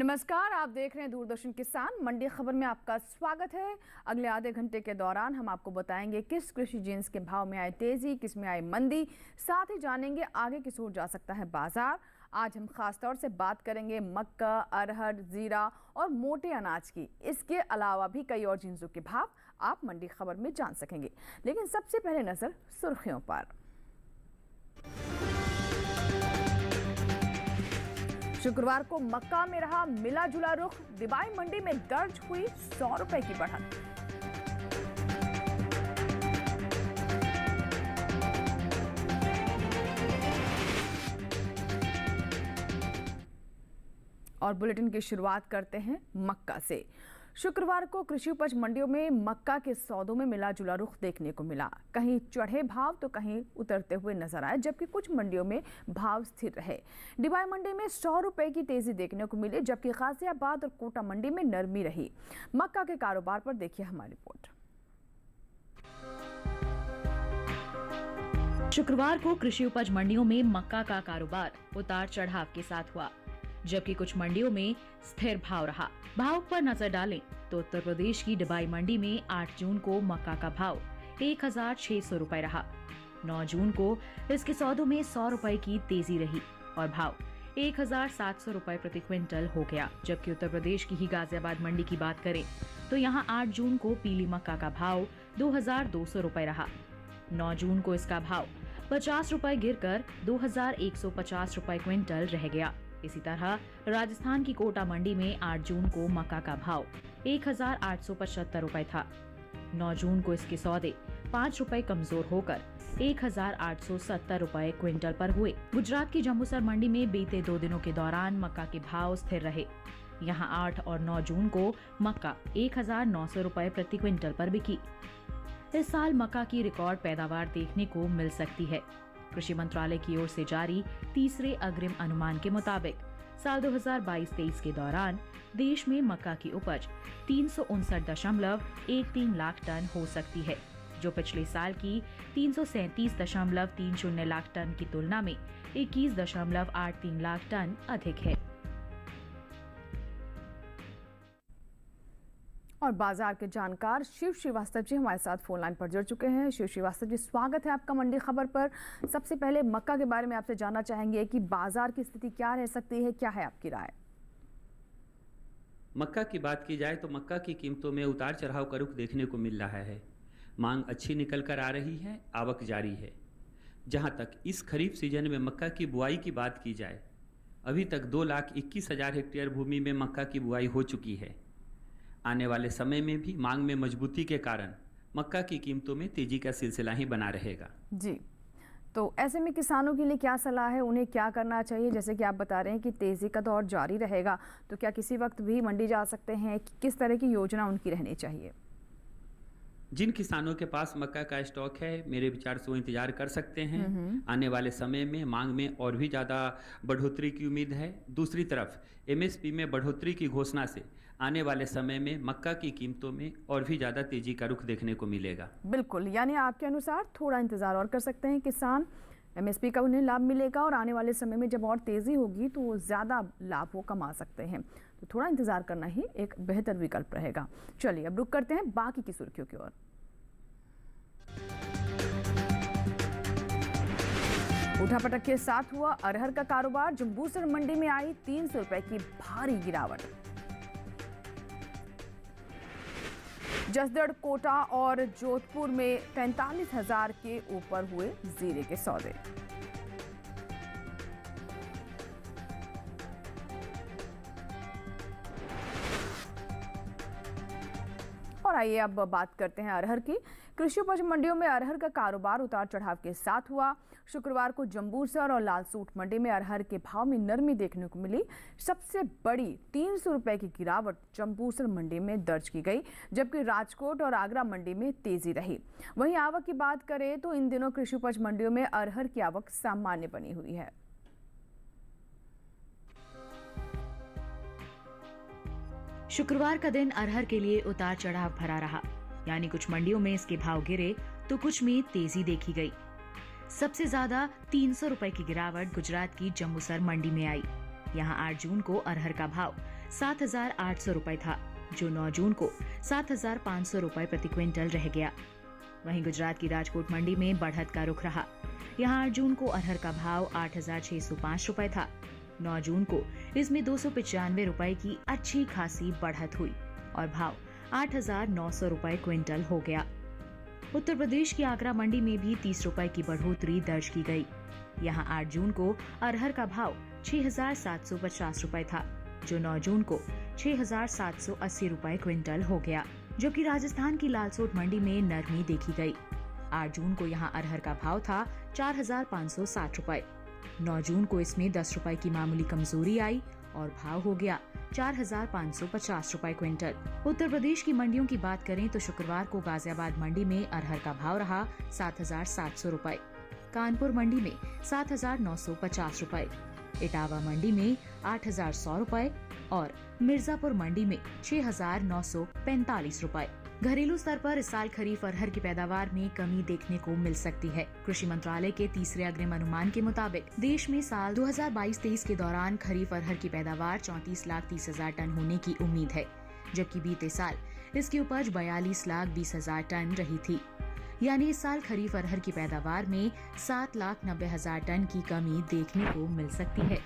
नमस्कार, आप देख रहे हैं दूरदर्शन किसान मंडी खबर में आपका स्वागत है। अगले आधे घंटे के दौरान हम आपको बताएंगे किस कृषि जिन्स के भाव में आई तेजी, किस में आई मंदी, साथ ही जानेंगे आगे किस ओर जा सकता है बाजार। आज हम खास तौर से बात करेंगे मक्का, अरहर, जीरा और मोटे अनाज की। इसके अलावा भी कई और जिन्सों के भाव आप मंडी खबर में जान सकेंगे, लेकिन सबसे पहले नजर सुर्खियों पर। शुक्रवार को मक्का में रहा मिला जुला रुख, दिबाई मंडी में दर्ज हुई 100 रुपए की बढ़त। और बुलेटिन की शुरुआत करते हैं मक्का से। शुक्रवार को कृषि उपज मंडियों में मक्का के सौदों में मिला जुला रुख देखने को मिला। कहीं चढ़े भाव तो कहीं उतरते हुए नजर आए, जबकि कुछ मंडियों में भाव स्थिर रहे। डिबाई मंडी में 100 रुपए की तेजी देखने को मिली, जबकि गाजियाबाद और कोटा मंडी में नरमी रही। मक्का के कारोबार पर देखिए हमारी रिपोर्ट। शुक्रवार को कृषि उपज मंडियों में मक्का का कारोबार उतार चढ़ाव के साथ हुआ, जबकि कुछ मंडियों में स्थिर भाव रहा। भाव पर नजर डालें तो उत्तर प्रदेश की डिबाई मंडी में 8 जून को मक्का का भाव 1600 रुपए रहा। 9 जून को इसके सौदों में 100 रुपए की तेजी रही और भाव 1700 रुपए प्रति क्विंटल हो गया। जबकि उत्तर प्रदेश की ही गाजियाबाद मंडी की बात करें तो यहाँ 8 जून को पीली मक्का का भाव 2200 रुपए रहा। 9 जून को इसका भाव 50 रुपए गिरकर 2150 रुपए क्विंटल रह गया। इसी तरह राजस्थान की कोटा मंडी में 8 जून को मक्का का भाव 1875 रुपए था। 9 जून को इसके सौदे 5 रुपए कमजोर होकर 1870 रुपए क्विंटल पर हुए। गुजरात की जम्बूसर मंडी में बीते 2 दिनों के दौरान मक्का के भाव स्थिर रहे। यहां 8 और 9 जून को मक्का 1900 रुपए प्रति क्विंटल पर बिकी। इस साल मक्का की रिकॉर्ड पैदावार देखने को मिल सकती है। कृषि मंत्रालय की ओर से जारी तीसरे अग्रिम अनुमान के मुताबिक साल 2022-23 के दौरान देश में मक्का की उपज 359.13 लाख टन हो सकती है, जो पिछले साल की 337.30 लाख टन की तुलना में 21.83 लाख टन अधिक है। और बाजार के जानकार शिव श्रीवास्तव जी हमारे साथ फोन लाइन पर जुड़ चुके हैं। शिव श्रीवास्तव जी, स्वागत है आपका मंडी खबर पर। सबसे पहले मक्का के बारे में आपसे जानना चाहेंगे कि बाजार की स्थिति क्या रह सकती है, क्या है आपकी राय? मक्का की बात की जाए तो मक्का की कीमतों में उतार चढ़ाव का रुख देखने को मिल रहा है। मांग अच्छी निकल कर आ रही है, आवक जारी है। जहां तक इस खरीफ सीजन में मक्का की बुआई की बात की जाए, अभी तक 2,21,000 हेक्टेयर भूमि में मक्का की बुआई हो चुकी है। आने वाले समय में भी मांग में मजबूती के कारण मक्का की कीमतों में तेजी का सिलसिला ही बना रहेगा। जी, तो ऐसे में किसानों के लिए क्या सलाह है, उन्हें क्या करना चाहिए? जैसे कि आप बता रहे हैं कि तेजी का दौर जारी रहेगा, तो क्या किसी वक्त भी मंडी जा सकते हैं? किस तरह की योजना उनकी रहनी चाहिए? जिन किसानों के पास मक्का का स्टॉक है, मेरे विचार से वो इंतजार कर सकते हैं। आने वाले समय में मांग में और भी ज़्यादा बढ़ोतरी की उम्मीद है। दूसरी तरफ एमएसपी में बढ़ोतरी की घोषणा से आने वाले समय में मक्का की कीमतों में और भी ज़्यादा तेजी का रुख देखने को मिलेगा। बिल्कुल, यानी आपके अनुसार थोड़ा इंतजार और कर सकते हैं किसान, एमएसपी का उन्हें लाभ मिलेगा और आने वाले समय में जब और तेज़ी होगी तो ज़्यादा लाभ वो कमा सकते हैं। तो थोड़ा इंतजार करना ही एक बेहतर विकल्प रहेगा। चलिए अब रुक करते हैं बाकी की सुर्खियों की ओर। उठापटक के साथ हुआ अरहर का कारोबार। जम्बूसर मंडी में आई 300 रुपए की भारी गिरावट। जसदड़, कोटा और जोधपुर में 45,000 के ऊपर हुए जीरे के सौदे। और आइए अब बात करते हैं अरहर की। कृषि उपज मंडियों में अरहर का कारोबार उतार चढ़ाव के साथ हुआ। शुक्रवार को जम्बूसर और लालसूट मंडी में अरहर के भाव में नरमी देखने को मिली। सबसे बड़ी 300 रुपए की गिरावट जम्बूसर मंडी में दर्ज की गई, जबकि राजकोट और आगरा मंडी में तेजी रही। वहीं आवक की बात करें तो इन दिनों कृषि उपज मंडियों में अरहर की आवक सामान्य बनी हुई है। शुक्रवार का दिन अरहर के लिए उतार चढ़ाव भरा रहा, यानी कुछ मंडियों में इसके भाव गिरे तो कुछ में तेजी देखी गई। सबसे ज्यादा 300 रुपए की गिरावट गुजरात की जम्बूसर मंडी में आई। यहाँ 8 जून को अरहर का भाव 7,800 रुपए था, जो 9 जून को 7,500 रुपए प्रति क्विंटल रह गया। वहीं गुजरात की राजकोट मंडी में बढ़त का रुख रहा। यहाँ 8 जून को अरहर का भाव 8,605 रुपए था। 9 जून को इसमें 295 रुपए की अच्छी खासी बढ़त हुई और भाव 8,900 रुपए क्विंटल हो गया। उत्तर प्रदेश की आगरा मंडी में भी 30 रुपए की बढ़ोतरी दर्ज की गई। यहाँ 8 जून को अरहर का भाव 6,750 रुपए था, जो 9 जून को 6,780 रुपए क्विंटल हो गया। जबकि राजस्थान की लालसोट मंडी में नरमी देखी गई। 8 जून को यहाँ अरहर का भाव था 4,560 रुपए। 9 जून को इसमें 10 रुपए की मामूली कमजोरी आई और भाव हो गया 4,550 रुपए क्विंटल। उत्तर प्रदेश की मंडियों की बात करें तो शुक्रवार को गाजियाबाद मंडी में अरहर का भाव रहा 7,700 रुपए, कानपुर मंडी में 7,950 रुपए, इटावा मंडी में 8,100 रुपए और मिर्जापुर मंडी में 6,945 रुपए। घरेलू स्तर पर इस साल खरीफ अरहर की पैदावार में कमी देखने को मिल सकती है। कृषि मंत्रालय के तीसरे अग्रिम अनुमान के मुताबिक देश में साल 2022-23 के दौरान खरीफ अरहर की पैदावार 34,30,000 टन होने की उम्मीद है, जबकि बीते साल इसकी उपज 42,20,000 टन रही थी। यानी इस साल खरीफ अरहर की पैदावार में 7,90,000 टन की कमी देखने को मिल सकती है।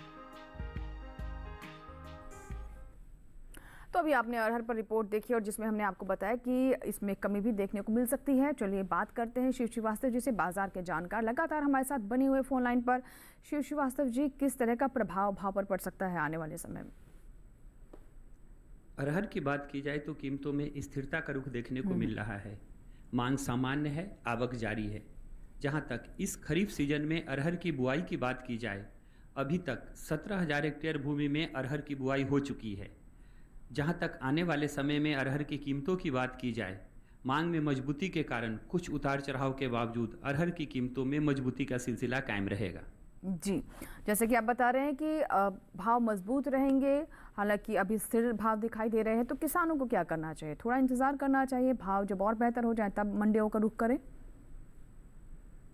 तो अभी आपने अरहर पर रिपोर्ट देखी और जिसमें हमने आपको बताया कि इसमें कमी भी देखने को मिल सकती है। चलिए बात करते हैं शिव श्रीवास्तव जी से, बाजार के जानकार लगातार हमारे साथ बने हुए फोन लाइन पर। शिव श्रीवास्तव जी, किस तरह का प्रभाव भाव पर पड़ सकता है आने वाले समय में? अरहर की बात की जाए तो कीमतों में स्थिरता का रुख देखने को मिल रहा है। मांग सामान्य है, आवक जारी है। जहां तक इस खरीफ सीजन में अरहर की बुआई की बात की जाए, अभी तक 17,000 हेक्टेयर भूमि में अरहर की बुआई हो चुकी है। जहां तक आने वाले समय में अरहर की कीमतों की बात की जाए, मांग में मजबूती के कारण कुछ उतार चढ़ाव के बावजूद अरहर की कीमतों में मजबूती का सिलसिला कायम रहेगा। जी, जैसे कि आप बता रहे हैं कि भाव मजबूत रहेंगे, हालांकि अभी स्थिर भाव दिखाई दे रहे हैं, तो किसानों को क्या करना चाहिए? थोड़ा इंतजार करना चाहिए, भाव जब और बेहतर हो जाए तब मंडियों का रुख करें?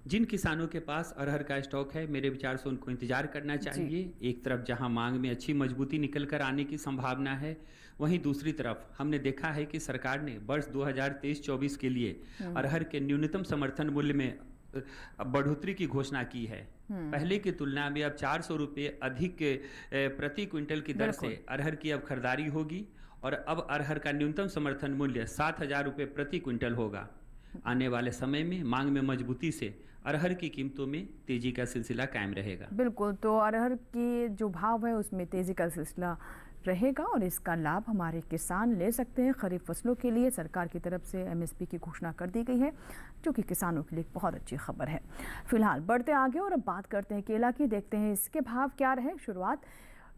जिन किसानों के पास अरहर का स्टॉक है, मेरे विचार से उनको इंतजार करना चाहिए। एक तरफ जहां मांग में अच्छी मजबूती निकल कर आने की संभावना है, वहीं दूसरी तरफ हमने देखा है कि सरकार ने वर्ष 2023-24 के लिए अरहर के न्यूनतम समर्थन मूल्य में बढ़ोतरी की घोषणा की है। पहले की तुलना में अब 400 रुपये अधिक प्रति क्विंटल की दर से अरहर की अब खरीदारी होगी और अब अरहर का न्यूनतम समर्थन मूल्य 7,000 रुपये प्रति क्विंटल होगा। आने वाले समय में मांग में मजबूती से अरहर की कीमतों में तेजी का सिलसिला कायम रहेगा। बिल्कुल, तो अरहर की जो भाव है उसमें तेजी का सिलसिला रहेगा और इसका लाभ हमारे किसान ले सकते हैं। खरीफ फसलों के लिए सरकार की तरफ से एमएसपी की घोषणा कर दी गई है, जो कि किसानों के लिए बहुत अच्छी खबर है। फिलहाल बढ़ते आगे और अब बात करते हैं केला की। देखते हैं इसके भाव क्या रहे। शुरुआत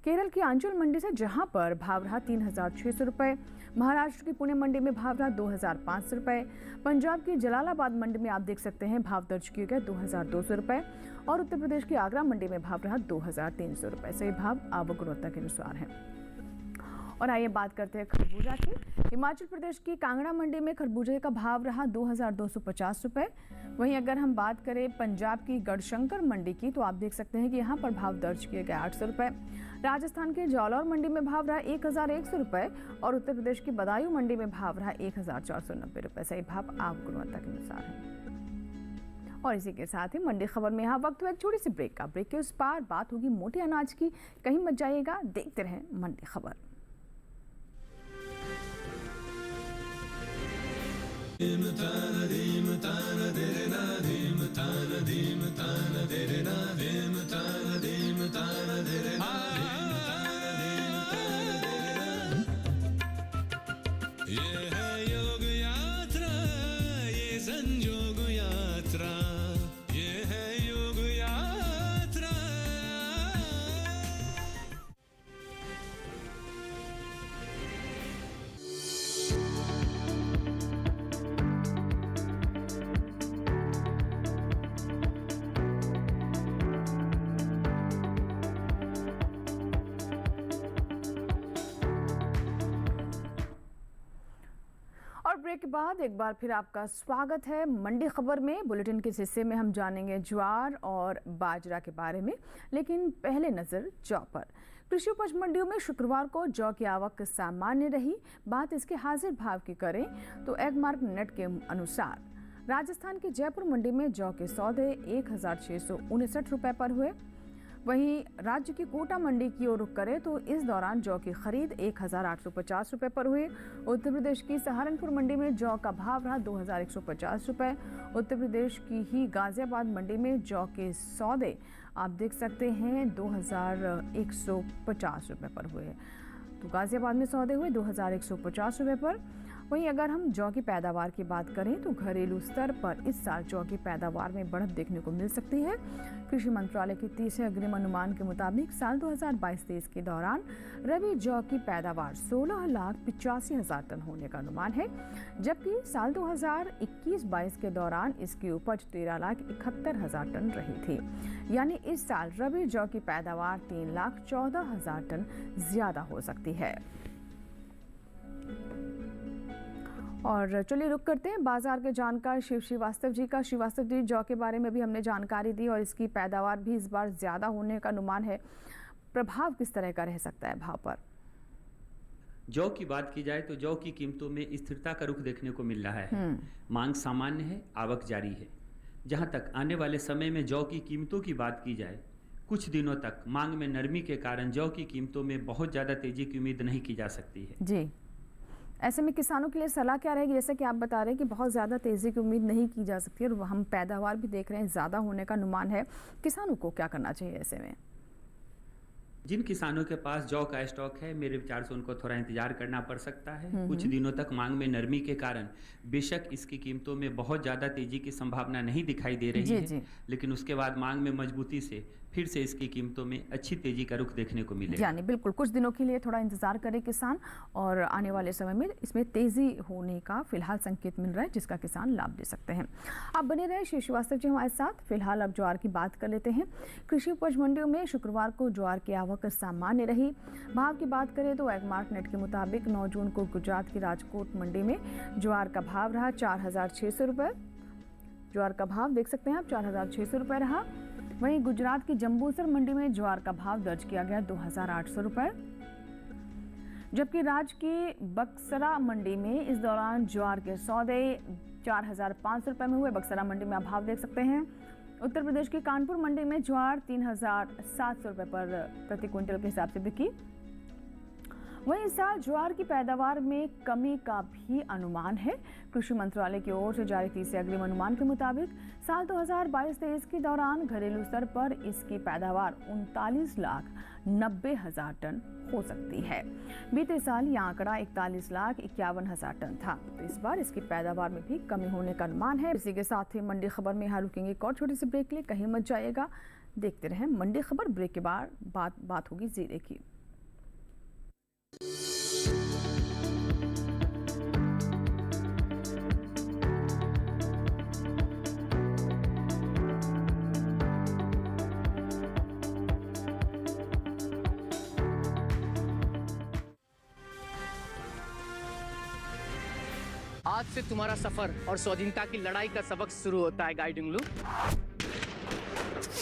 केरल की आंचल मंडी से, जहां पर भाव रहा 3,600 रुपये। महाराष्ट्र की पुणे मंडी में भाव रहा 2,500 रुपये। पंजाब की जलालाबाद मंडी में आप देख सकते हैं भाव दर्ज किए गए 2,200 रुपये और उत्तर प्रदेश की आगरा मंडी में भाव रहा 2,300 रुपये। सही भाव आवक गुणवत्ता के अनुसार हैं। और आइए बात करते हैं खरबूजा की। हिमाचल प्रदेश की कांगड़ा मंडी में खरबूजे का भाव रहा 2,250 रुपये। वहीं अगर हम बात करें पंजाब की गढ़शंकर मंडी की, तो आप देख सकते हैं कि यहाँ पर भाव दर्ज किए गए 800 रुपये। राजस्थान के जालौर मंडी में भाव रहा 1,100 रुपये और उत्तर प्रदेश की बदायूं मंडी में भाव रहा 1,490 रुपये। सही भाव आवक गुणवत्ता के अनुसार है। और इसी के साथ ही मंडी खबर में यहाँ वक्त हुआ एक छोटी सी ब्रेक का। ब्रेक के उस पार बात होगी मोटे अनाज की, कहीं मत जाइएगा, देखते रहें मंडी खबर। ये है योग यात्रा, ये संयोग यात्रा, ये है योग यात्रा। और ब्रेक के बाद एक बार फिर आपका स्वागत है मंडी खबर में। बुलेटिन के इस हिस्से में हम जानेंगे ज्वार और बाजरा के बारे में, लेकिन पहले नजर जौ पर। कृषि उपज मंडियों में शुक्रवार को जौ की आवक सामान्य रही। बात इसके हाजिर भाव की करें तो एगमार्क नेट के अनुसार राजस्थान की जयपुर मंडी में जौ के सौदे 1,659 रुपये पर हुए। वहीं राज्य की कोटा मंडी की ओर रुख करें तो इस दौरान जौ की खरीद 1,850 रुपये पर हुई। उत्तर प्रदेश की सहारनपुर मंडी में जौ का भाव रहा 2,150 रुपये। उत्तर प्रदेश की ही गाजियाबाद मंडी में जौ के सौदे आप देख सकते हैं 2,150 रुपये पर हुए। तो गाजियाबाद में सौदे हुए 2,150 रुपये पर। वहीं अगर हम जौ की पैदावार की बात करें तो घरेलू स्तर पर इस साल जौ की पैदावार में बढ़त देखने को मिल सकती है। कृषि मंत्रालय के तीसरे अग्रिम अनुमान के मुताबिक साल 2022-23 के दौरान रबी जौ की पैदावार 16,85,000 टन होने का अनुमान है, जबकि साल 2021-22 के दौरान इसकी उपज 13,71,000 टन रही थी। यानी इस साल रबी जौ की पैदावार 3,14,000 टन ज्यादा हो सकती है। और चलिए रुक करते हैं बाजार के जानकार शिव श्रीवास्तव जी का। श्रीवास्तव जी, जौ के बारे में भी हमने जानकारी दी और इसकी पैदावार भी इस बार ज़्यादा होने का अनुमान है। प्रभाव किस तरह का रह सकता है भाव पर? जौ की बात की जाए तो जौ की कीमतों में स्थिरता का रुख देखने को मिल रहा है। मांग सामान्य है, आवक जारी है। जहां तक आने वाले समय में जौ की कीमतों की बात की जाए, कुछ दिनों तक मांग में नरमी के कारण जौ की कीमतों में बहुत ज़्यादा तेजी की उम्मीद नहीं की जा सकती है। जी, ऐसे में किसानों के लिए सलाह क्या रहेगी? जैसे कि आप बता रहे हैं कि बहुत ज़्यादा तेज़ी की उम्मीद नहीं की जा सकती और हम पैदावार भी देख रहे हैं ज़्यादा होने का अनुमान है। किसानों को क्या करना चाहिए ऐसे में? जिन किसानों के पास जौ का स्टॉक है, मेरे विचार से उनको थोड़ा इंतजार करना पड़ सकता है। कुछ दिनों तक मांग में नरमी के कारण बेशक इसकी कीमतों में बहुत ज़्यादा तेजी की संभावना नहीं दिखाई दे रही है, लेकिन उसके बाद मांग में मजबूती से फिर से इसकी कीमतों में अच्छी तेजी का रुख देखने को मिलेगा। यानी बिल्कुल कुछ दिनों के लिए थोड़ा इंतजार करें किसान और आने वाले समय में इसमें तेजी होने का फिलहाल संकेत मिल रहा है, जिसका किसान लाभ ले सकते हैं। आप बने रहे श्री श्रीवास्तव जी हमारे साथ। फिलहाल अब ज्वार की बात कर लेते हैं। कृषि उपज मंडियों में शुक्रवार को ज्वार की आवक सामान्य रही। भाव की बात करें तो एगमार्क नेट के मुताबिक 9 जून को गुजरात की राजकोट मंडी में ज्वार का भाव रहा 4,600 रुपये। ज्वार का भाव देख सकते हैं आप 4,600 रुपये रहा। वहीं गुजरात की जंबूसर मंडी में ज्वार का भाव दर्ज किया गया 2,800 रुपये, जबकि राज्य की बक्सरा मंडी में इस दौरान ज्वार के सौदे 4,500 रुपये में हुए। बक्सरा मंडी में आप भाव देख सकते हैं। उत्तर प्रदेश की कानपुर मंडी में ज्वार 3,700 रुपये पर प्रति क्विंटल के हिसाब से बिकी। वहीं इस साल ज्वार की पैदावार में कमी का भी अनुमान है। कृषि मंत्रालय की ओर से जारी तीसरे अग्रिम अनुमान के मुताबिक साल 2022-23 के दौरान घरेलू स्तर पर इसकी पैदावार 39,90,000 टन हो सकती है। बीते साल यह आंकड़ा 41,51,000 टन था, तो इस बार इसकी पैदावार में भी कमी होने का अनुमान है। इसी के साथ ही मंडी खबर में यहाँ रुकेंगे एक और छोटी सी ब्रेक के लिए, कहीं मत जाइएगा, देखते रहें मंडी खबर। ब्रेक के बाद बात होगी जीरे की। आज से तुम्हारा सफर और स्वाधीनता की लड़ाई का सबक शुरू होता है गाइडिंग लू।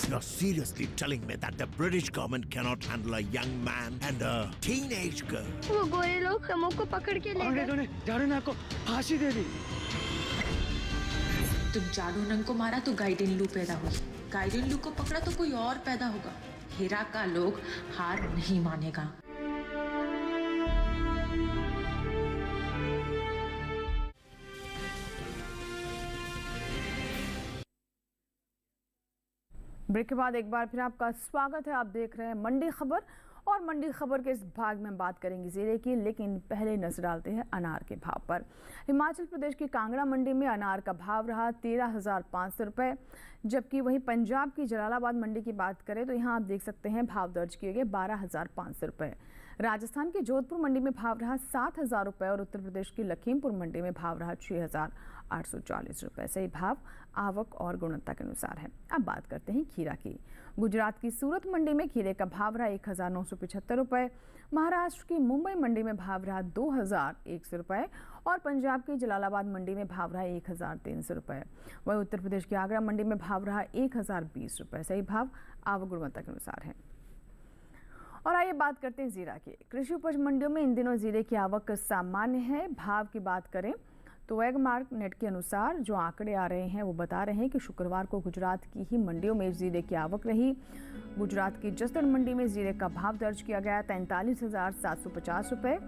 You're seriously telling me that the British government cannot handle a young man and a teenage girl? वो गोरे लोग समूह को पकड़ के ले गए। जाडूनंग को फांसी दे दी। तुम जाडूनंग को मारा तो गाइडिन लू पैदा हुई, गाइडिन लू को पकड़ा तो कोई और पैदा होगा। हेरा का लोग हार नहीं मानेगा। ब्रेक के बाद एक बार फिर आपका स्वागत है। आप देख रहे हैं मंडी खबर और मंडी खबर के इस भाग में हम बात करेंगे जीरे की, लेकिन पहले नजर डालते हैं अनार के भाव पर। हिमाचल प्रदेश की कांगड़ा मंडी में अनार का भाव रहा 13,500 रुपये, जबकि वहीं पंजाब की जलालाबाद मंडी की बात करें तो यहाँ आप देख सकते हैं भाव दर्ज किए गए 12,500 रुपये। राजस्थान के जोधपुर मंडी में भाव रहा 7,000 रुपये और उत्तर प्रदेश की लखीमपुर मंडी में भाव रहा 6,840 रुपये। सही भाव आवक और गुणवत्ता के अनुसार है। अब बात करते हैं खीरा की। गुजरात की सूरत मंडी में खीरे का भाव रहा 1,975 रुपये। महाराष्ट्र की मुंबई मंडी में भाव रहा 2,100 रुपये और पंजाब की जलालाबाद मंडी में भाव रहा 1,300 रुपये। वहीं उत्तर प्रदेश की आगरा मंडी में भाव रहा 1,020 रुपये। सही भाव आवक गुणवत्ता के अनुसार है। और आइए बात करते हैं जीरा की। कृषि उपज मंडियों में इन दिनों जीरे की आवक सामान्य है। भाव की बात करें तो एगमार्क नेट के अनुसार जो आंकड़े आ रहे हैं वो बता रहे हैं कि शुक्रवार को गुजरात की ही मंडियों में जीरे की आवक रही। गुजरात की जसदण मंडी में जीरे का भाव दर्ज किया गया 43,750 रुपये।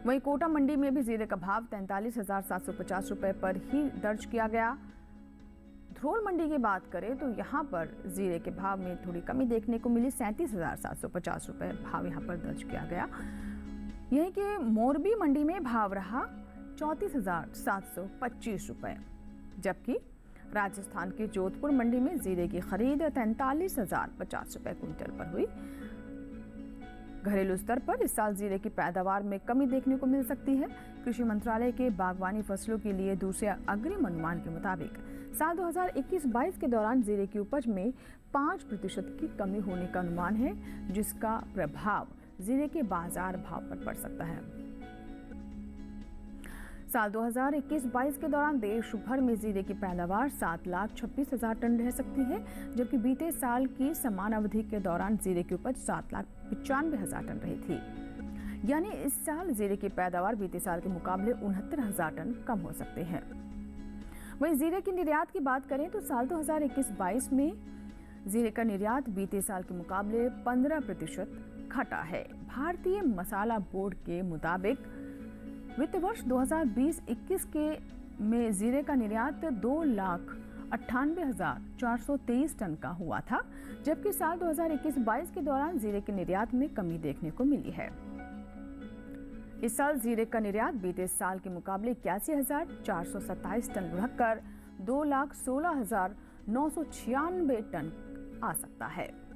वहीं कोटा मंडी में भी जीरे का भाव 43,750 रुपये पर ही दर्ज किया गया। ध्रोल मंडी की बात करें तो यहाँ पर जीरे के भाव में थोड़ी कमी देखने को मिली, 37,750 रुपये भाव यहाँ पर दर्ज किया गया। यही कि मोरबी मंडी में भाव रहा 34,725 रुपये, जबकि राजस्थान की जोधपुर मंडी में जीरे की खरीद 43,050 रुपये क्विंटल पर हुई। घरेलू स्तर पर इस साल जीरे की पैदावार में कमी देखने को मिल सकती है। कृषि मंत्रालय के बागवानी फसलों के लिए दूसरे अग्रिम अनुमान के मुताबिक साल 2021-22 के दौरान जीरे की उपज में 5% की कमी होने का अनुमान है, जिसका प्रभाव जीरे के बाजार भाव पर पड़ सकता है। साल 2021-22 के दौरान देश भर में जीरे की पैदावार 7,26,000 टन रह सकती है, जबकि बीते साल की समान अवधि के दौरान जीरे की उपज 7,95,000 टन रही थी। यानी इस साल जीरे की पैदावार बीते साल के मुकाबले 69,000 टन कम हो सकते हैं। वहीं जीरे की निर्यात की बात करें तो साल 2021-22 में जीरे का निर्यात बीते साल के मुकाबले 15% घटा है। भारतीय मसाला बोर्ड के मुताबिक वित्त वर्ष 2020-21 के में जीरे का निर्यात 2,98,423 टन का हुआ था, जबकि साल 2021-22 के दौरान जीरे के निर्यात में कमी देखने को मिली है। इस साल जीरे का निर्यात बीते साल के मुकाबले 81,427 टन बढ़कर 2,16,996 टन आ सकता है।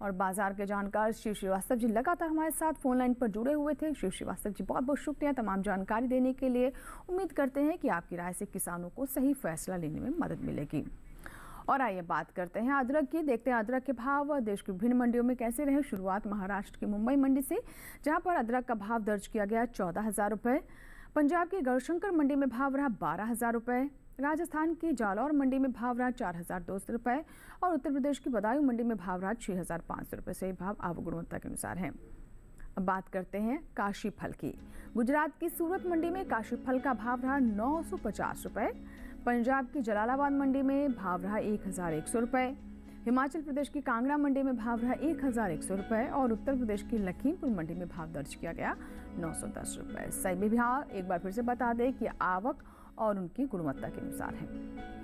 और बाजार के जानकार शिव श्रीवास्तव जी लगातार हमारे साथ फोन लाइन पर जुड़े हुए थे। शिव श्रीवास्तव जी बहुत बहुत शुक्रिया तमाम जानकारी देने के लिए। उम्मीद करते हैं कि आपकी राय से किसानों को सही फैसला लेने में मदद मिलेगी। और आइए बात करते हैं अदरक की। देखते हैं अदरक के भाव देश की विभिन्न मंडियों में कैसे रहे। शुरुआत महाराष्ट्र की मुंबई मंडी से, जहां पर अदरक का भाव दर्ज किया गया 14,000 रुपये। पंजाब की गढ़शंकर मंडी में भाव रहा 12,000 रुपये। राजस्थान की जालौर मंडी में भाव रहा 4,200 रुपये और उत्तर प्रदेश की बदायूं मंडी में भाव रहा 6,500 रुपये। से भाव आवक गुणवत्ता के अनुसार हैं। अब बात करते हैं काशी फल की। गुजरात की सूरत मंडी में काशी फल का भाव रहा 950 रुपये। पंजाब की जलालाबाद मंडी में भाव रहा 1,100 रुपये। हिमाचल प्रदेश की कांगड़ा मंडी में भाव रहा 1,100 रुपये और उत्तर प्रदेश की लखीमपुर मंडी में भाव दर्ज किया गया 910 रुपये। सभी भाव एक बार फिर से बता दें कि आवक और उनकी गुणवत्ता के अनुसार है।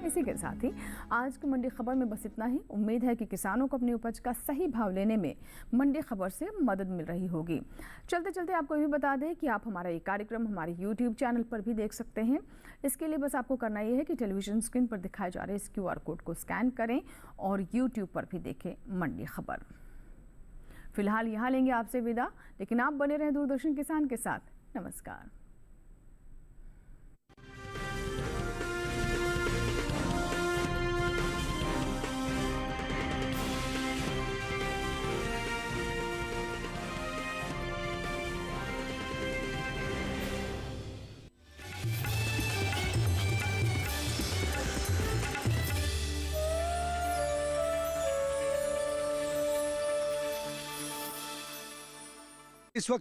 इसी के साथ ही आज की मंडी खबर में बस इतना ही। उम्मीद है कि किसानों को अपनी उपज का सही भाव लेने में मंडी खबर से मदद मिल रही होगी। चलते चलते आपको ये भी बता दें कि आप हमारा ये कार्यक्रम हमारे YouTube चैनल पर भी देख सकते हैं। इसके लिए बस आपको करना ये है कि टेलीविजन स्क्रीन पर दिखाए जा रहे इस QR कोड को स्कैन करें और YouTube पर भी देखें मंडी खबर। फिलहाल यहाँ लेंगे आपसे विदा, लेकिन आप बने रहें दूरदर्शन किसान के साथ। नमस्कार। इस वक्त